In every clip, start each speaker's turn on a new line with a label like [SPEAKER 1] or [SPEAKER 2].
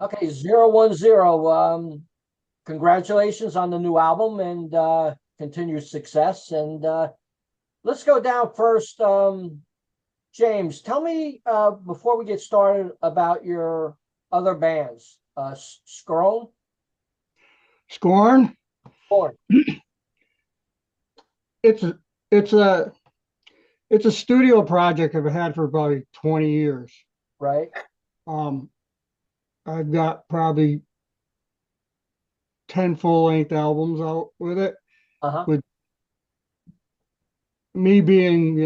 [SPEAKER 1] Okay, 010. Congratulations on the new album and continued success. And let's go down first. James, tell me before we get started about your other bands. Scroll,
[SPEAKER 2] Scorn.
[SPEAKER 1] Corn,
[SPEAKER 2] It's a it's a it's a studio project I've had for about 20 years.
[SPEAKER 1] right?
[SPEAKER 2] Um, I've got probably 10 full-length albums out with it,
[SPEAKER 1] Uh-huh.
[SPEAKER 2] with me being,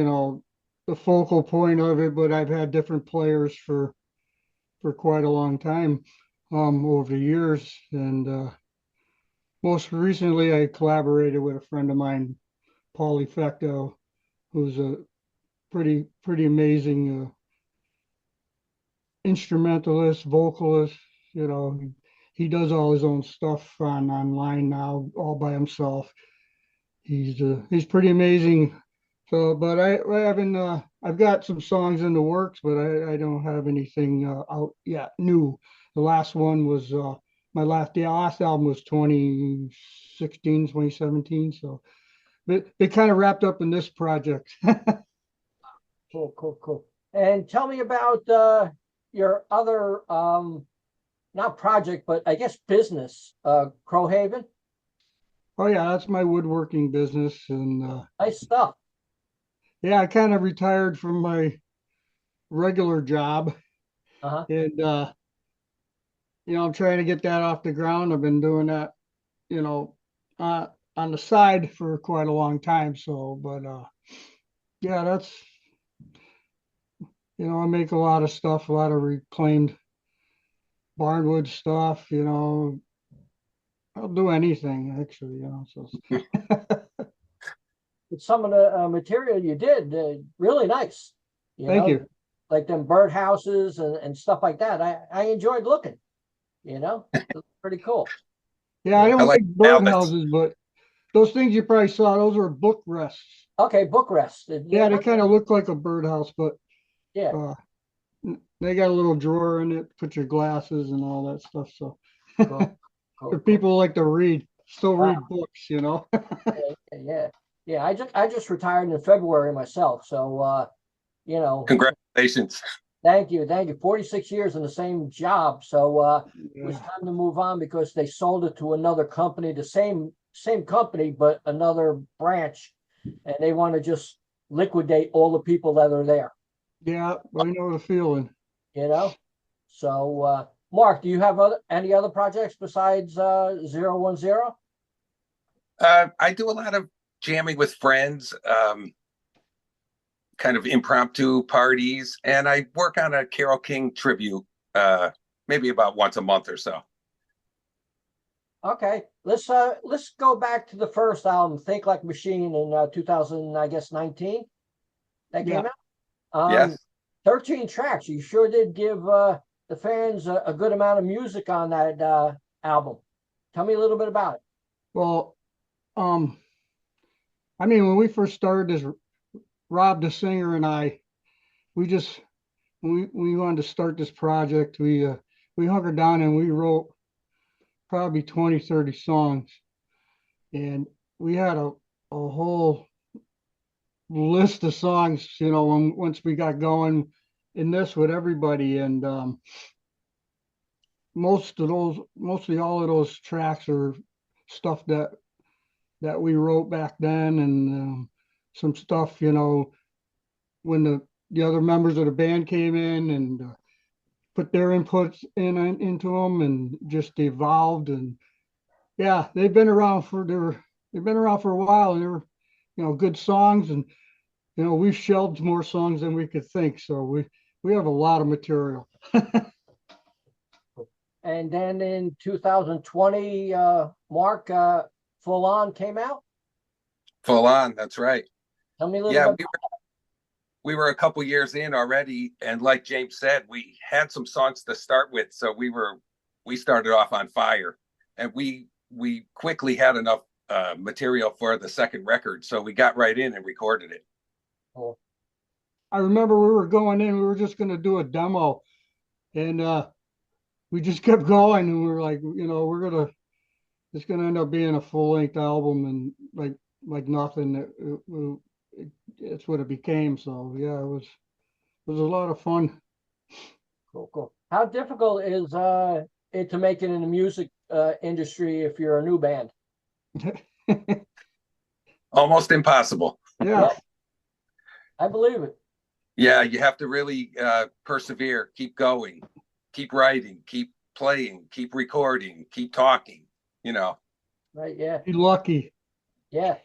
[SPEAKER 2] the focal point of it, but I've had different players for quite a long time over the years. And most recently I collaborated with a friend of mine, Paul Effecto, who's a pretty amazing instrumentalist, vocalist. He does all his own stuff online now, all by himself. He's pretty amazing. So, but I haven't. I've got some songs in the works, but I don't have anything out yet new. The last one was the last album was 2016, 2017. So it kind of wrapped up in this project.
[SPEAKER 1] Cool, cool, cool. And tell me about your other not project, but I guess business, Crowhaven.
[SPEAKER 2] Oh yeah, that's my woodworking business, and
[SPEAKER 1] Nice stuff.
[SPEAKER 2] yeah, I kind of retired from my regular job,
[SPEAKER 1] Uh-huh.
[SPEAKER 2] and I'm trying to get that off the ground. I've been doing that, you know, uh, on the side for quite a long time. So, but yeah, that's I make a lot of stuff, a lot of reclaimed barnwood stuff. I'll do anything actually. So
[SPEAKER 1] But some of the material you did, really nice. You
[SPEAKER 2] thank
[SPEAKER 1] know,
[SPEAKER 2] you,
[SPEAKER 1] like them bird houses and stuff like that. I enjoyed looking. It was pretty cool.
[SPEAKER 2] yeah. I
[SPEAKER 1] Yeah.
[SPEAKER 3] I
[SPEAKER 2] don't
[SPEAKER 3] like
[SPEAKER 2] make
[SPEAKER 3] Albus.
[SPEAKER 2] birdhouses, but those things you probably saw, those are book rests.
[SPEAKER 1] Okay, book rest.
[SPEAKER 2] Yeah, they kind of look like a birdhouse, but
[SPEAKER 1] Yeah.
[SPEAKER 2] uh, they got a little drawer in it, put your glasses and all that stuff. So
[SPEAKER 1] Cool,
[SPEAKER 2] for
[SPEAKER 1] cool, cool.
[SPEAKER 2] people who like to read, still read
[SPEAKER 1] Wow.
[SPEAKER 2] books.
[SPEAKER 1] Yeah, yeah, yeah. Yeah, I just retired in February myself. So you know,
[SPEAKER 3] Congratulations.
[SPEAKER 1] thank you. 46 years in the same job. So it was
[SPEAKER 2] Yeah,
[SPEAKER 1] time to move on because they sold it to another company, the same company, but another branch, and they want to just liquidate all the people that are there,
[SPEAKER 2] yeah, I know the feeling.
[SPEAKER 1] you know? So Mark, do you have any other projects besides 010?
[SPEAKER 3] I do a lot of jamming with friends, kind of impromptu parties, and I work on a Carole King tribute, maybe about once a month or so.
[SPEAKER 1] Okay, let's go back to the first album, Think Like Machine, in 2000, I guess 19. That
[SPEAKER 2] Yeah,
[SPEAKER 1] came out. Um,
[SPEAKER 3] Yes.
[SPEAKER 1] 13 tracks. You sure did give the fans a good amount of music on that album. Tell me a little bit about it.
[SPEAKER 2] well, um, I mean, when we first started this, Rob the singer and I, we just we wanted to start this project. We hunkered down and we wrote probably 20, 30 songs, and we had a whole list of songs, once we got going in this with everybody. And mostly all of those tracks are stuff that we wrote back then, and some stuff, when the other members of the band came in and put their inputs into them and just evolved. And yeah, they've been around for a while, and they were, good songs. And we've shelved more songs than we could think, so we have a lot of material.
[SPEAKER 1] And then in 2020, Mark, Full On came out.
[SPEAKER 3] Full on. That's right.
[SPEAKER 1] Tell me a little
[SPEAKER 3] Yeah,
[SPEAKER 1] bit.
[SPEAKER 3] we were a couple years in already, and like James said, we had some songs to start with, so we started off on fire, and we quickly had enough material for the second record, so we got right in and recorded it.
[SPEAKER 1] Oh,
[SPEAKER 2] I remember we were going in, we were just going to do a demo, and we just kept going, and we're like, it's gonna end up being a full-length album, and like nothing. It's what it became. So yeah, it was a lot of fun.
[SPEAKER 1] Cool, cool. How difficult is it to make it in the music industry if you're a new band?
[SPEAKER 3] Almost impossible.
[SPEAKER 2] Yeah,
[SPEAKER 1] Yeah, I believe it.
[SPEAKER 3] Yeah, you have to really persevere, keep going, keep writing, keep playing, keep recording, keep talking, you know.
[SPEAKER 1] Right, yeah.
[SPEAKER 2] be lucky.
[SPEAKER 1] Yeah.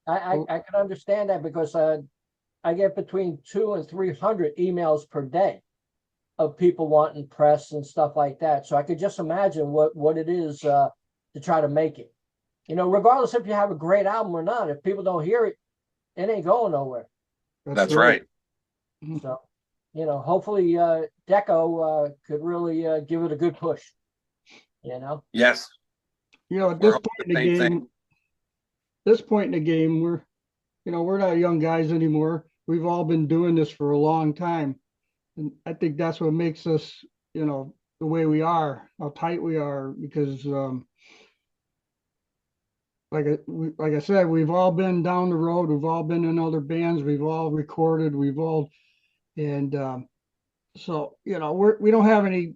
[SPEAKER 1] I can understand that because I get between 200 and 300 emails per day of people wanting press and stuff like that. So I could just imagine what it is to try to make it. Regardless if you have a great album or not, if people don't hear it, it ain't going nowhere.
[SPEAKER 3] That's right.
[SPEAKER 1] So, hopefully Deko could really give it a good push.
[SPEAKER 3] Yes,
[SPEAKER 2] At
[SPEAKER 3] we're
[SPEAKER 2] this
[SPEAKER 3] hoping
[SPEAKER 2] point in
[SPEAKER 3] the
[SPEAKER 2] the
[SPEAKER 3] same
[SPEAKER 2] game,
[SPEAKER 3] thing.
[SPEAKER 2] we're not young guys anymore. We've all been doing this for a long time. And I think that's what makes us, the way we are, how tight we are, because like I said, we've all been down the road. We've all been in other bands. We've all recorded. And so, we don't have any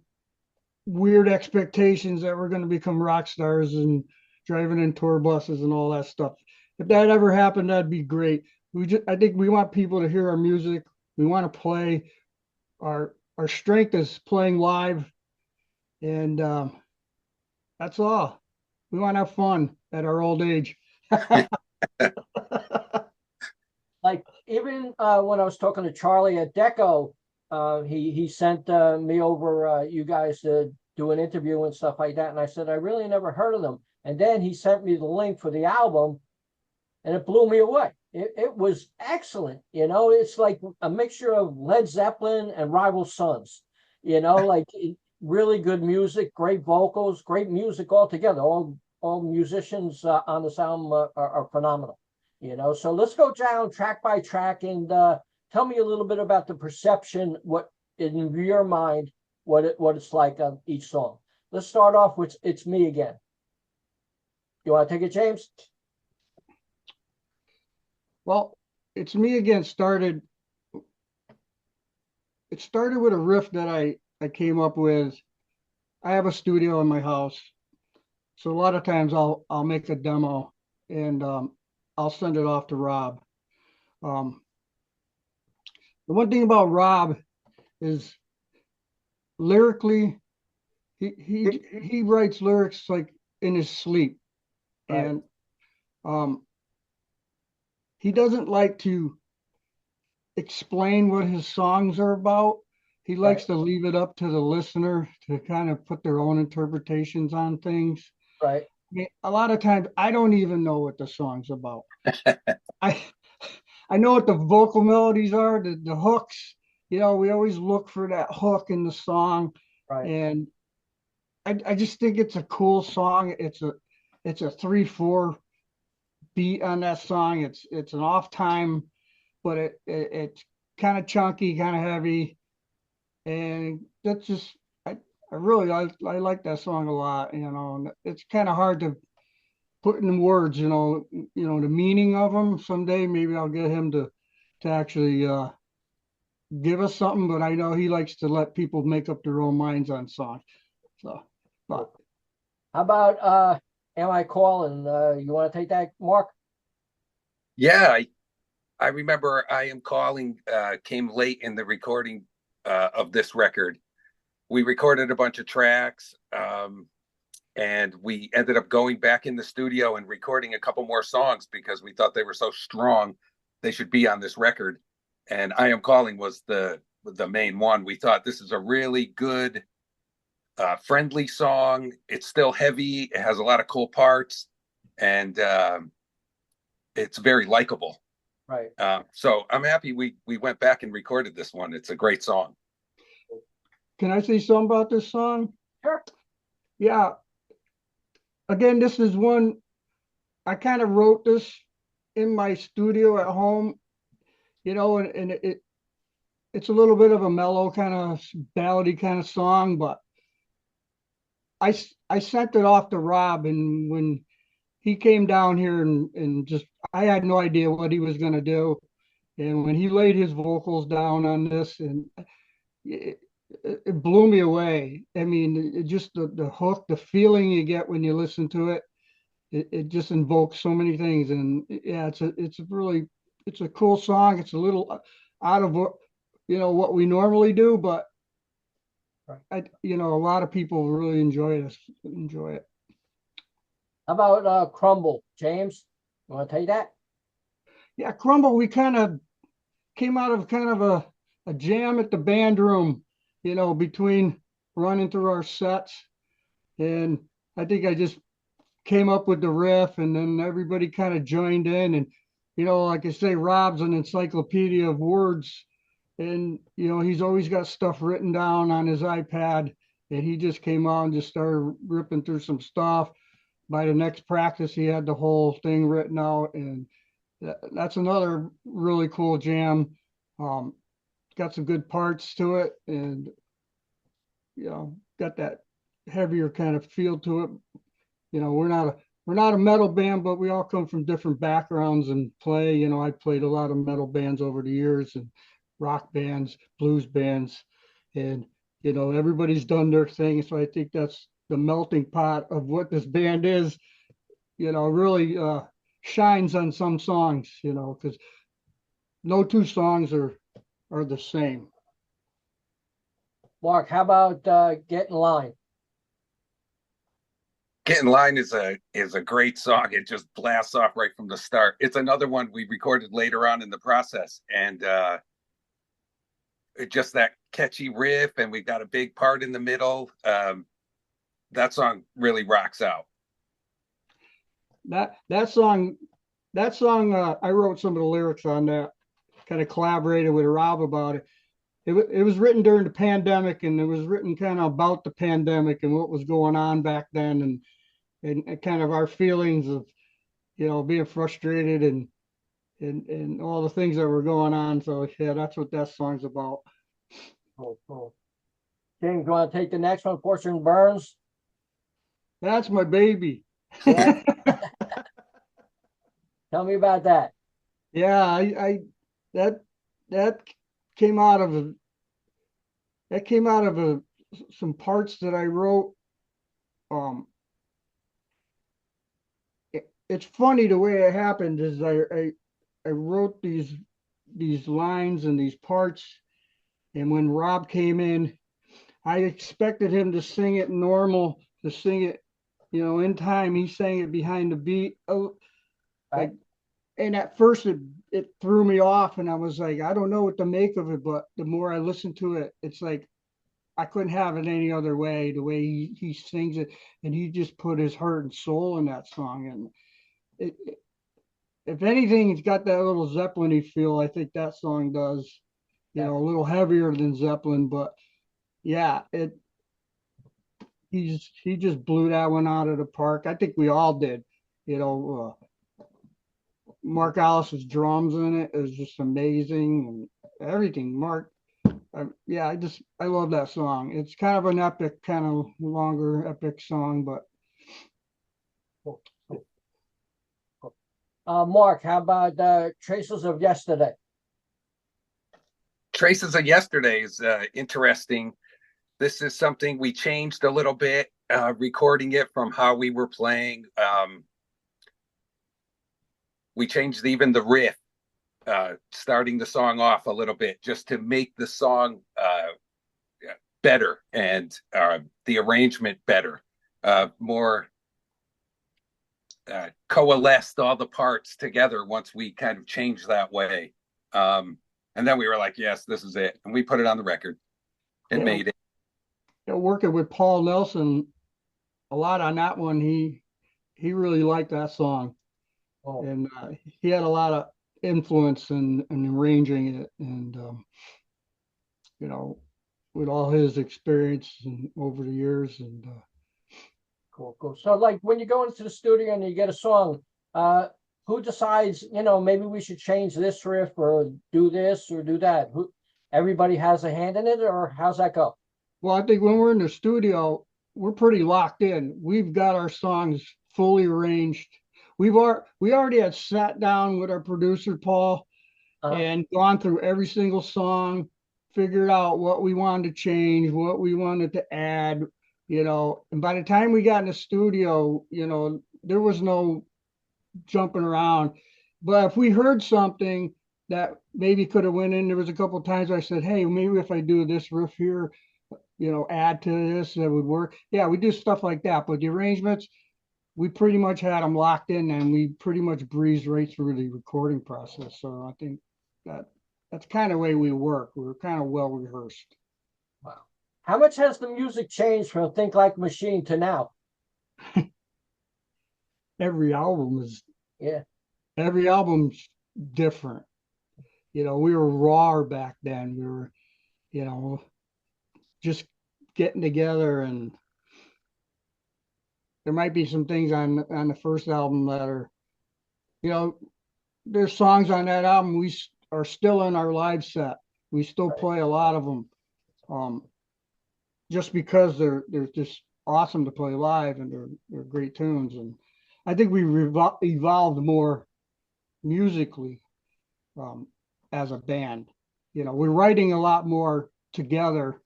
[SPEAKER 2] weird expectations that we're going to become rock stars and driving in tour buses and all that stuff. If that ever happened, that'd be great. I think we want people to hear our music. We want to play. Our strength is playing live, and that's all. We want to have fun at our old age.
[SPEAKER 1] Like even when I was talking to Charlie at Deko, he sent me over you guys to do an interview and stuff like that, and I said I really never heard of them. And then he sent me the link for the album, and it blew me away. It was excellent. It's like a mixture of Led Zeppelin and Rival Sons. Like really good music, great vocals, great music altogether. All musicians on this album are phenomenal. So let's go down track by track and tell me a little bit about the perception, what in your mind, what it's like on each song. Let's start off with "It's Me Again." You want to take it, James?
[SPEAKER 2] Well, it's me again. It started with a riff that I came up with. I have a studio in my house, so a lot of times I'll make a demo, and I'll send it off to Rob. Um, the one thing about Rob is lyrically, he writes lyrics like in his sleep,
[SPEAKER 1] Right.
[SPEAKER 2] and um, he doesn't like to explain what his songs are about. He likes
[SPEAKER 1] Right.
[SPEAKER 2] to leave it up to the listener to kind of put their own interpretations on things.
[SPEAKER 1] Right.
[SPEAKER 2] I mean, a lot of times I don't even know what the song's about. I I know what the vocal melodies are, the hooks. We always look for that hook in the song,
[SPEAKER 1] Right.
[SPEAKER 2] and I just think it's a cool song. It's a 3/4 beat on that song. It's an off time, but it's kind of chunky, kind of heavy, and that's just I really I like that song a lot. And it's kind of hard to put in words. The meaning of them. Someday maybe I'll get him to actually give us something, but I know he likes to let people make up their own minds on songs. So, but
[SPEAKER 1] How about Am I Calling? You want to take that, Mark?
[SPEAKER 3] Yeah, I remember I Am Calling came late in the recording of this record. We recorded a bunch of tracks, and we ended up going back in the studio and recording a couple more songs because we thought they were so strong they should be on this record. And I Am Calling was the main one. We thought this is a really good, friendly song. It's still heavy. It has a lot of cool parts, and it's very likable.
[SPEAKER 1] Right.
[SPEAKER 3] So I'm happy we went back and recorded this one. It's a great song.
[SPEAKER 2] can I say something about this song?
[SPEAKER 1] Sure.
[SPEAKER 2] Yeah. Again, this is one I kind of wrote this in my studio at home, and it's a little bit of a mellow kind of ballady kind of song, but I sent it off to Rob, and when he came down here and just I had no idea what he was going to do, and when he laid his vocals down on this, and it, it blew me away. I mean, it just the hook, the feeling you get when you listen to it, it just invokes so many things. And yeah, it's a cool song. It's a little out of what what we normally do, but a lot of people really enjoy it.
[SPEAKER 1] How about Crumble, James? You want to take that?
[SPEAKER 2] Yeah, Crumble, we kind of came out of kind of a jam at the band room, between running through our sets. And I think I just came up with the riff, and then everybody kind of joined in. And, like I say, Rob's an encyclopedia of words. And, he's always got stuff written down on his iPad. And he just came out and just started ripping through some stuff. By the next practice, he had the whole thing written out. And that's another really cool jam. Got some good parts to it, and got that heavier kind of feel to it. We're not a metal band, but we all come from different backgrounds and play. I played a lot of metal bands over the years, and rock bands, blues bands, and everybody's done their thing. So I think that's the melting pot of what this band is. Really shines on some songs. Because no two songs are the same.
[SPEAKER 1] Mark, how about Get in Line?
[SPEAKER 3] Get in Line is a great song. It just blasts off right from the start. It's another one we recorded later on in the process, and it just that catchy riff, and we got a big part in the middle. That song really rocks out.
[SPEAKER 2] That song, I wrote some of the lyrics on that. Kind of collaborated with Rob about it. It was written during the pandemic, and it was written kind of about the pandemic and what was going on back then, and kind of our feelings of being frustrated and all the things that were going on. So yeah, that's what that song's about.
[SPEAKER 1] Cool. James, you want to take the next one, Fortune Burns?
[SPEAKER 2] That's my baby.
[SPEAKER 1] Yeah. Tell me about that.
[SPEAKER 2] Yeah, I that came out of some parts that I wrote. It's funny the way it happened is I wrote these lines and these parts, and when Rob came in, I expected him to sing it normal, to sing it, in time. He sang it behind the beat.
[SPEAKER 1] Right.
[SPEAKER 2] And at first it threw me off, and I was like, I don't know what to make of it. But the more I listened to it, it's like I couldn't have it any other way. The way he sings it, and he just put his heart and soul in that song. And if anything, it's got that little Zeppelin-y feel. I think that song does. A little heavier than Zeppelin, but yeah, he just blew that one out of the park. I think we all did. Marc Ellis's drums in it is just amazing, and everything. Mark, I love that song. It's kind of an epic, kind of longer epic song, but.
[SPEAKER 1] Mark, how about Traces of Yesterday?
[SPEAKER 3] Traces of Yesterday is interesting. This is something we changed a little bit, recording it from how we were playing. We changed even the riff, starting the song off a little bit, just to make the song better, and the arrangement better, more coalesced all the parts together once we kind of changed that way. And then we were like, yes, this is it. And we put it on the record and made it.
[SPEAKER 2] Working with Paul Nelson a lot on that one, he really liked that song. Oh. And he had a lot of influence in arranging it, and with all his experience and over the years. And
[SPEAKER 1] cool. So like when you go into the studio and you get a song, who decides, maybe we should change this riff or do this or do that? Everybody has a hand in it, or how's that go?
[SPEAKER 2] Well, I think when we're in the studio, we're pretty locked in. We've got our songs fully arranged. We already had sat down with our producer Paul and gone through every single song, figured out what we wanted to change, what we wanted to add, and by the time we got in the studio, there was no jumping around. But if we heard something that maybe could have went in, there was a couple of times I said, hey, maybe if I do this riff here, add to this, that would work. Yeah, we do stuff like that. But the arrangements, we pretty much had them locked in, and we pretty much breezed right through the recording process. So I think that's kind of the way we work. We're kind of well rehearsed.
[SPEAKER 1] Wow. How much has the music changed from Think Like a Machine to now?
[SPEAKER 2] Every album's different. We were raw back then. We were, just getting together, and there might be some things on the first album that are, there's songs on that album we are still in our live set. We still play a lot of them, just because they're just awesome to play live, and they're great tunes. And I think we evolved more musically as a band. We're writing a lot more together,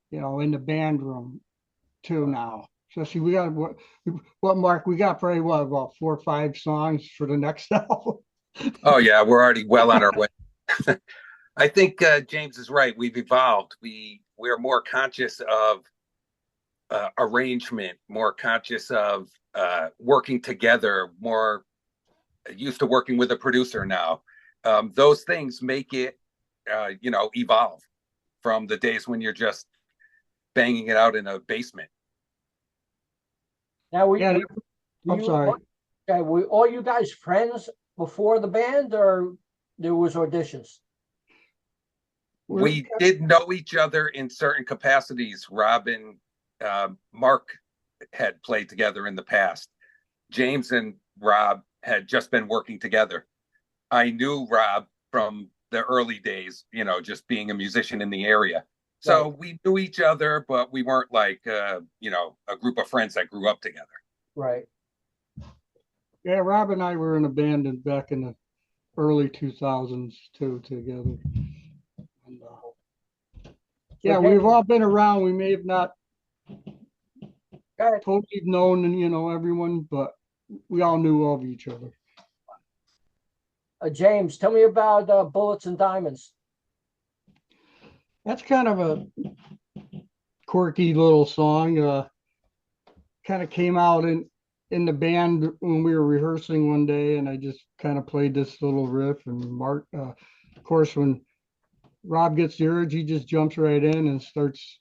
[SPEAKER 2] in the band room too now. Especially we got what Mark, we got probably about 4 or 5 songs for the next album.
[SPEAKER 3] Oh yeah, we're already well on our way. I think James is right. We've evolved. We're more conscious of arrangement, more conscious of working together, more used to working with a producer now. Those things make it, evolve from the days when you're just banging it out in a basement.
[SPEAKER 1] Now,
[SPEAKER 2] I'm sorry.
[SPEAKER 1] Were all you guys friends before the band, or there was auditions?
[SPEAKER 3] We did know each other in certain capacities. Rob and Mark had played together in the past. James and Rob had just been working together. I knew Rob from the early days, just being a musician in the area. So we knew each other, but we weren't like, a group of friends that grew up together.
[SPEAKER 1] Right.
[SPEAKER 2] Yeah, Rob and I were in a band back in the early 2000s too, together. And, yeah, we've all been around. We may have not totally known, everyone, but we all knew of each other.
[SPEAKER 1] James, tell me about Bullets and Diamonds.
[SPEAKER 2] That's kind of a quirky little song. Kind of came out in the band when we were rehearsing one day, and I just kind of played this little riff. And Mark, of course, when Rob gets the urge, he just jumps right in and starts.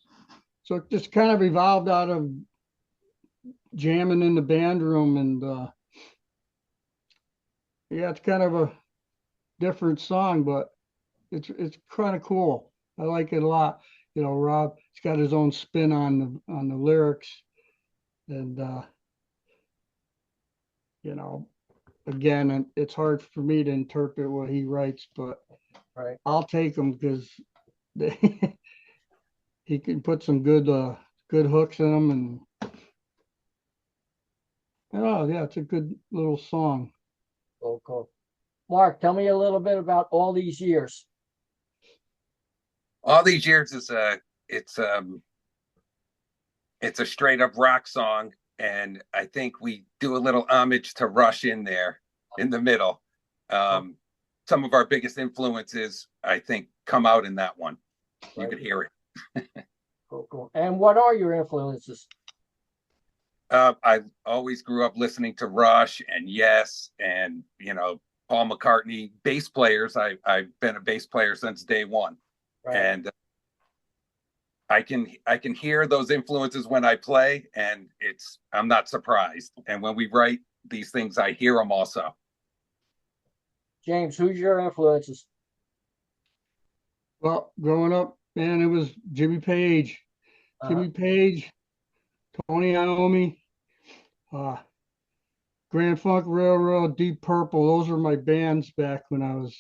[SPEAKER 2] So it just kind of evolved out of jamming in the band room, and yeah, it's kind of a different song, but it's kind of cool. I like it a lot. Rob, he's got his own spin on the lyrics, and again, it's hard for me to interpret what he writes, but I'll take them because he can put some good hooks in them, and yeah, it's a good little song.
[SPEAKER 1] Cool. Mark, tell me a little bit about All These Years.
[SPEAKER 3] All These Years is it's a straight up rock song, and I think we do a little homage to Rush in there in the middle. Some of our biggest influences, I think, come out in that one. You could hear it.
[SPEAKER 1] Cool. And what are your influences?
[SPEAKER 3] I always grew up listening to Rush and Yes, and Paul McCartney. Bass players. I've been a bass player since day one. And I can hear those influences when I play, and I'm not surprised. And when we write these things, I hear them also.
[SPEAKER 1] James, who's your influences?
[SPEAKER 2] Well, growing up, man, it was Jimmy Page, Tony Iommi, Grand Funk Railroad, Deep Purple. Those were my bands back when I was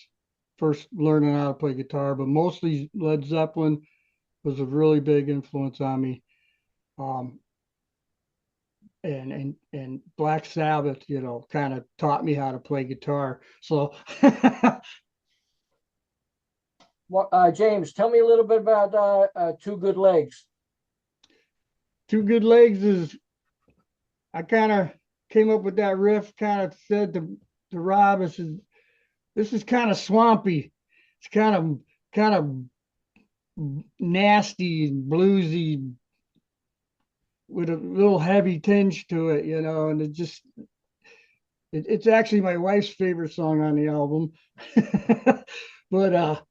[SPEAKER 2] first learning how to play guitar, but mostly Led Zeppelin was a really big influence on me. and Black Sabbath, kind of taught me how to play guitar. So
[SPEAKER 1] James, tell me a little bit about Two Good Legs.
[SPEAKER 2] Two Good Legs is, I kind of came up with that riff, kind of said to Rob, this is kind of swampy. It's kind of nasty and bluesy with a little heavy tinge to it, and it's actually my wife's favorite song on the album. But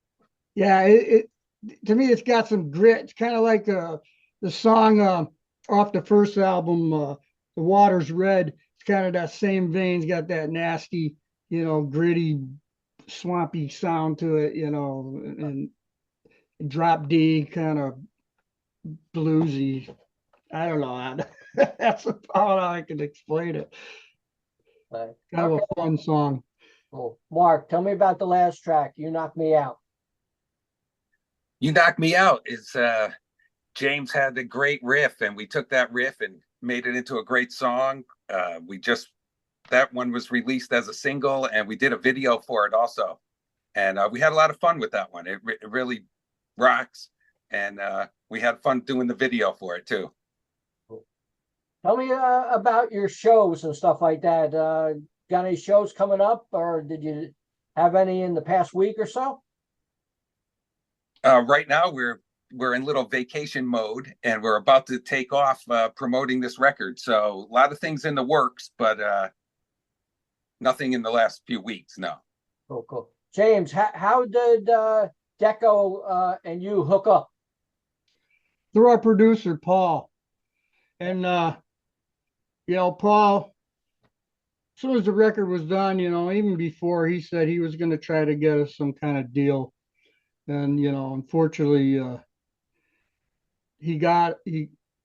[SPEAKER 2] yeah, it to me it's got some grit. It's kind of like the song off the first album, The Water's Red. It's kind of that same vein. It's got that nasty, gritty, swampy sound to it, and drop D kind of bluesy. I don't know. That's about how I can explain it. Kind of
[SPEAKER 1] Okay,
[SPEAKER 2] a fun song.
[SPEAKER 1] cool. Mark, tell me about the last track. You Knock Me Out.
[SPEAKER 3] You Knock Me Out is James had a great riff, and we took that riff and made it into a great song. That one was released as a single, and we did a video for it also. And we had a lot of fun with that one. It really rocks, and we had fun doing the video for it too.
[SPEAKER 1] Tell me about your shows and stuff like that. Got any shows coming up, or did you have any in the past week or so?
[SPEAKER 3] Right now, we're in little vacation mode, and we're about to take off promoting this record. So a lot of things in the works, but nothing in the last few weeks. No.
[SPEAKER 1] Cool. James, how did Deko and you hook up?
[SPEAKER 2] Through our producer, Paul. And, Paul, as soon as the record was done, even before, he said he was going to try to get us some kind of deal. And, unfortunately, he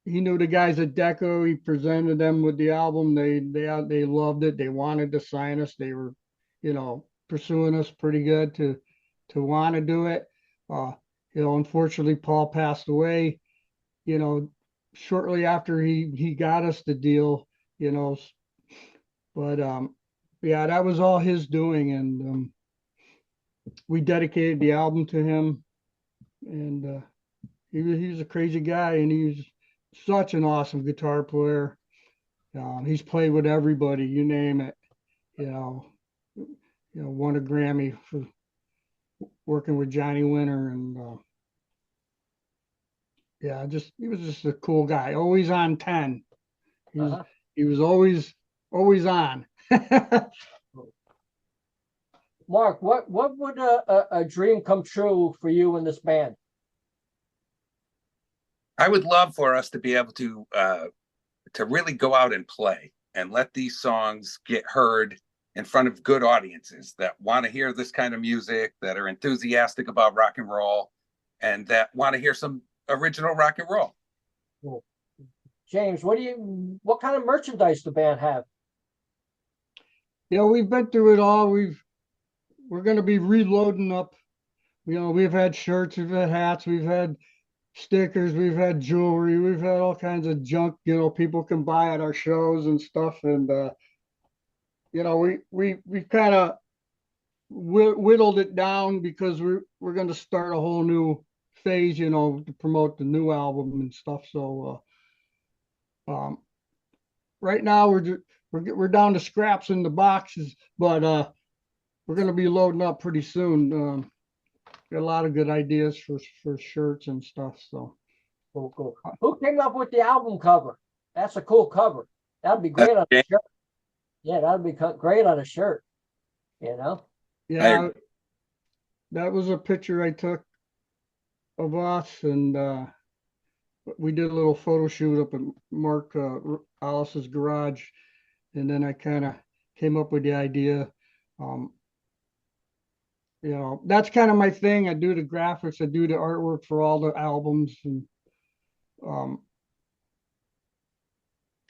[SPEAKER 2] knew the guys at Deko. He presented them with the album. They loved it. They wanted to sign us. They were, pursuing us pretty good to want to do it. Unfortunately, Paul passed away, shortly after he got us the deal, but yeah, that was all his doing. And we dedicated the album to him. And he was a crazy guy, and he's such an awesome guitar player. He's played with everybody, you name it. Won a Grammy for working with Johnny Winter, and yeah, he was just a cool guy. Always on 10. He was always on.
[SPEAKER 1] Mark, what would a dream come true for you in this band?
[SPEAKER 3] I would love for us to be able to really go out and play and let these songs get heard in front of good audiences that want to hear this kind of music, that are enthusiastic about rock and roll, and that want to hear some original rock and roll.
[SPEAKER 1] Cool. James, what kind of merchandise the band have?
[SPEAKER 2] We've been through it all. We're going to be reloading up. We've had shirts, we've had hats, we've had stickers, we've had jewelry, we've had all kinds of junk, people can buy at our shows and stuff. And, we kind of whittled it down because we're going to start a whole new phase, to promote the new album and stuff. So, right now we're down to scraps in the boxes, but we're going to be loading up pretty soon. Got a lot of good ideas for shirts and stuff. So
[SPEAKER 1] cool. Who came up with the album cover? That's a cool cover. That'd be great on a shirt. Yeah, that'd be great on a shirt.
[SPEAKER 2] Yeah, that was a picture I took of us, and we did a little photo shoot up at Marc Alice's garage, and then I kind of came up with the idea. That's kind of my thing. I do the graphics, I do the artwork for all the albums, and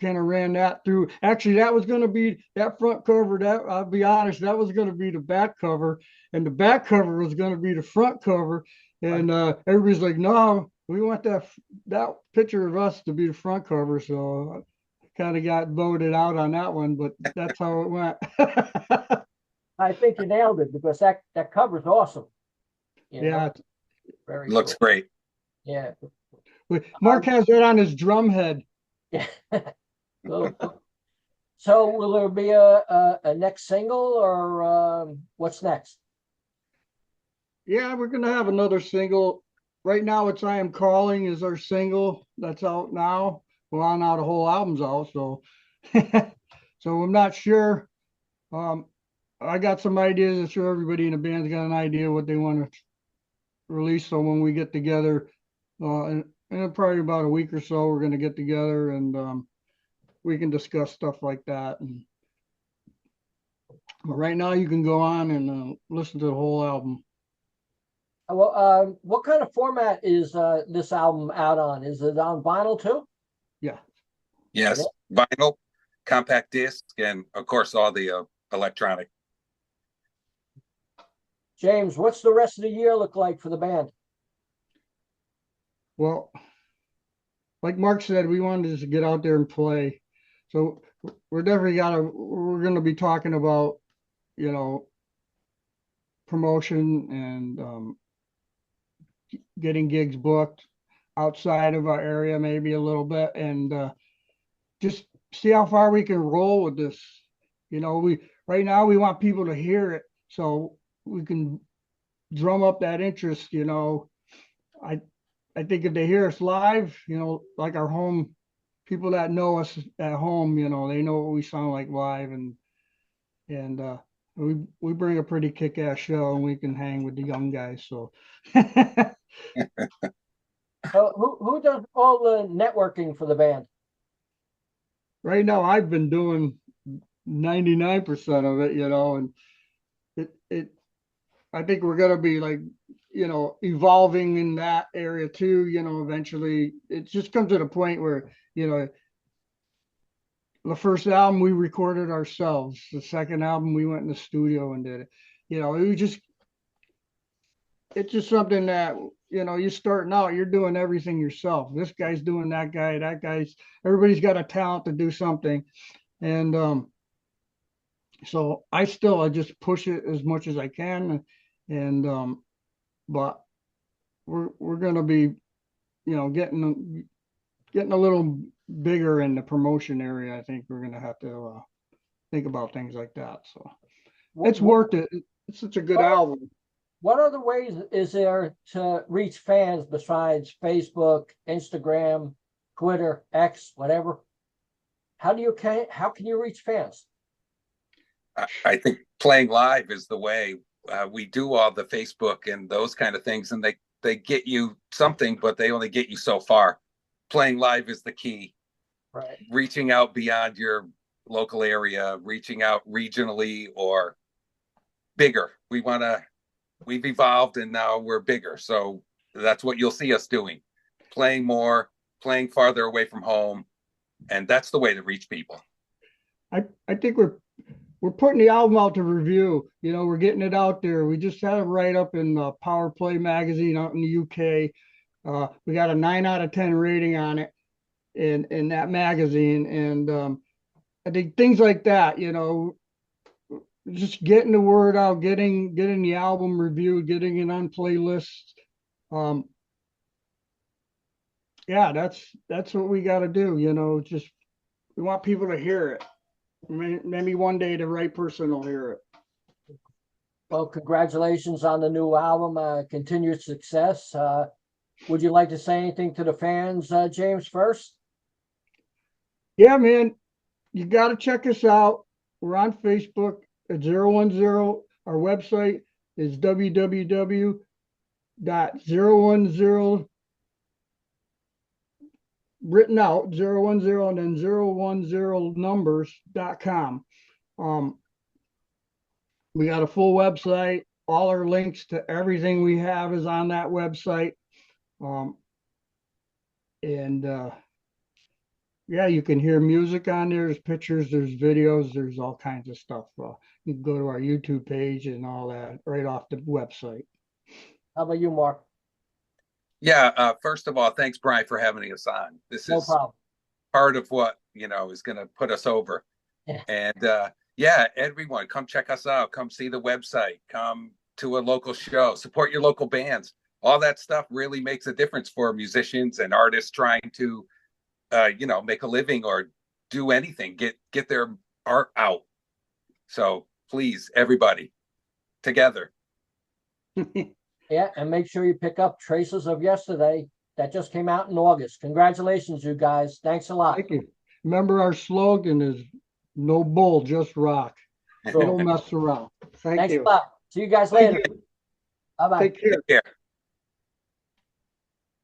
[SPEAKER 2] kind of ran that through. Actually, that was going to be that front cover. That, I'll be honest, that was going to be the back cover, and the back cover was going to be the front cover. And everybody's like, no, we want that picture of us to be the front cover. So I kind of got voted out on that one, but that's how it went.
[SPEAKER 1] I think you nailed it because that cover's awesome. You know,
[SPEAKER 2] Yeah,
[SPEAKER 1] very
[SPEAKER 3] Looks
[SPEAKER 1] cool.
[SPEAKER 3] great.
[SPEAKER 1] Yeah.
[SPEAKER 2] Mark has that on his drum head.
[SPEAKER 1] Yeah. Cool. So will there be a next single or what's next?
[SPEAKER 2] Yeah, we're gonna have another single. Right now, it's "I Am Calling" is our single that's out now. Well, now the whole album's out, so so I'm not sure. Um, I got some ideas. I'm sure everybody in the band's got an idea what they want to release. So when we get together, in probably about a week or so, we're gonna get together and we can discuss stuff like that. And but right now, you can go on and listen to the whole album.
[SPEAKER 1] Well, what kind of format is this album out on? Is it on vinyl too?
[SPEAKER 2] Yeah.
[SPEAKER 3] Yes, vinyl, compact disc, and of course all the electronic.
[SPEAKER 1] James, what's the rest of the year look like for the band?
[SPEAKER 2] Well, like Mark said, we wanted to just get out there and play. So we're gonna be talking about, you know, promotion and getting gigs booked outside of our area, maybe a little bit, and just see how far we can roll with this. You know, we right now we want people to hear it so we can drum up that interest. You know, I I think if they hear us live, you know, like our home people that know us at home, you know, they know what we sound like live, and we bring a pretty kick-ass show, and we can hang with the young guys. So
[SPEAKER 1] Who does all the networking for the band?
[SPEAKER 2] right now, I've been doing 99% of it, you know, and it I think we're gonna be like, you know, evolving in that area too. You know, eventually, it just comes to the point where, you know, the first album we recorded ourselves. The second album we went in the studio and did it. You know, it's just something that, you know, you're starting out, you're doing everything yourself. This guy's doing that guy's, everybody's got a talent to do something. And so I just push it as much as I can. And but we're gonna be, you know, getting a little bigger in the promotion area. I think we're gonna have to think about things like that. So it's worth it. It's such a good album.
[SPEAKER 1] What other ways is there to reach fans besides Facebook, Instagram, Twitter, X, whatever? How can you reach fans?
[SPEAKER 3] I think playing live is the way. We do all the Facebook and those kind of things, and they get you something, but they only get you so far. Playing live is the key.
[SPEAKER 1] Right.
[SPEAKER 3] Reaching out beyond your local area, reaching out regionally or bigger. We've evolved and now we're bigger. So that's what you'll see us doing. Playing more, playing farther away from home. And that's the way to reach people.
[SPEAKER 2] I think we're putting the album out to review. You know, we're getting it out there. We just had a write up in Power Play magazine out in the UK. We got a 9 out of 10 rating on it in that magazine, and I think things like that. You know, just getting the word out, getting the album reviewed, getting it on playlists. Yeah, that's what we got to do. You know, just we want people to hear it. Maybe one day the right person will hear it.
[SPEAKER 1] Well, congratulations on the new album. Continued success. Would you like to say anything to the fans, James, first?
[SPEAKER 2] Yeah, man, you got to check us out. We're on Facebook at 010. Our website is www.010 written out 010 and then 010numbers.com. We got a full website. All our links to everything we have is on that website. And yeah, you can hear music on there. There's pictures, there's videos, there's all kinds of stuff. You can go to our YouTube page and all that right off the website.
[SPEAKER 1] How about you, Mark?
[SPEAKER 3] Yeah. First of all, thanks, Brian, for having us on. This
[SPEAKER 1] No
[SPEAKER 3] is
[SPEAKER 1] problem.
[SPEAKER 3] part of what is going to put us over.
[SPEAKER 1] Yeah.
[SPEAKER 3] And everyone, come check us out. Come see the website. Come to a local show. Support your local bands. All that stuff really makes a difference for musicians and artists trying to, make a living or do anything, get their art out. So please, everybody, together.
[SPEAKER 1] Yeah, and make sure you pick up Traces of Yesterday. That just came out in August. Congratulations, you guys. Thanks a lot.
[SPEAKER 2] Thank you. Remember, our slogan is no bull, just rock.
[SPEAKER 1] Sure.
[SPEAKER 2] Don't mess around. Thank
[SPEAKER 1] Thanks
[SPEAKER 2] you.
[SPEAKER 1] a lot. See you guys
[SPEAKER 2] Thank
[SPEAKER 1] later.
[SPEAKER 2] you.
[SPEAKER 1] Bye-bye.
[SPEAKER 2] Take care.
[SPEAKER 3] Take care.